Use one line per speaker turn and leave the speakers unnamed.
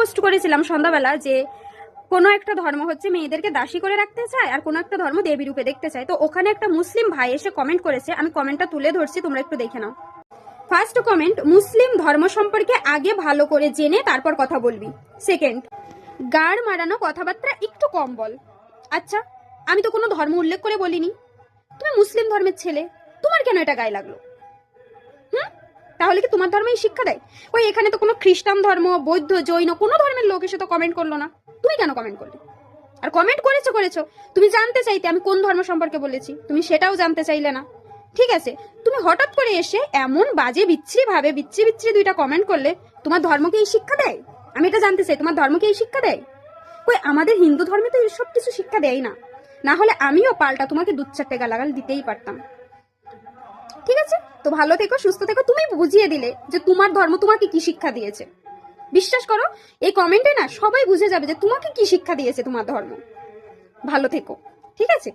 Post করেছিলাম সন্ধ্যাবেলা যে কোনো একটা ধর্ম হচ্ছে মেয়েদেরকে দাসী করে রাখতে চায় আর কোনো একটা ধর্ম দেবী রূপে দেখতে চায়। তো ওখানে একটা মুসলিম ভাই এসে কমেন্ট করেছে, আমি কমেন্টটা তুলে ধরছি, তোমরা একটু দেখে নাও। ফার্স্ট কমেন্ট, মুসলিম ধর্ম সম্পর্কে আগে ভালো করে জেনে তারপর কথা বলবি। সেকেন্ড, গাড় মারানো কথাবার্তা একটু কম বল। আচ্ছা, আমি তো কোনো ধর্ম উল্লেখ করে বলিনি, তুমি মুসলিম ধর্মের ছেলে, তোমার কেন এটা গায়ে লাগলো? তাহলে কি তোমার ধর্মেই শিক্ষা দেয়? ওই এখানে তো কোনো খ্রিস্টান ধর্ম, বৌদ্ধ, জৈন কোনো ধর্মের লোক এসে তো কমেন্ট করলো না, তুমি কেন কমেন্ট করলে? আর কমেন্ট করেছো তুমি জানতে চাইতে আমি কোন ধর্ম সম্পর্কে বলেছি, তুমি সেটাও জানতে চাইলে না। ঠিক আছে, তুমি হঠাৎ করে এসে এমন বাজে বিচ্ছিরি ভাবে বিচ্ছিরি দুইটা কমেন্ট করলে, তোমার ধর্মকে এই শিক্ষা দেয়? আমি এটা জানতে চাই, তোমার ধর্মকে এই শিক্ষা দেয়? ওই আমাদের হিন্দু ধর্মে তো এইসব কিছু শিক্ষা দেয় না, না হলে আমিও পাল্টা তোমাকে 2-4টে গালাগাল দিতেই পারতাম। ঠিক আছে, তো ভালো থেকো, সুস্থ থেকো। তুমি বুঝিয়ে দিলে যে তোমার ধর্ম তোমাকে কি শিক্ষা দিয়েছে। বিশ্বাস করো, এই কমেন্টে না সবাই বুঝে যাবে যে তোমাকে কি শিক্ষা দিয়েছে তোমার ধর্ম। ভালো থেকো, ঠিক আছে।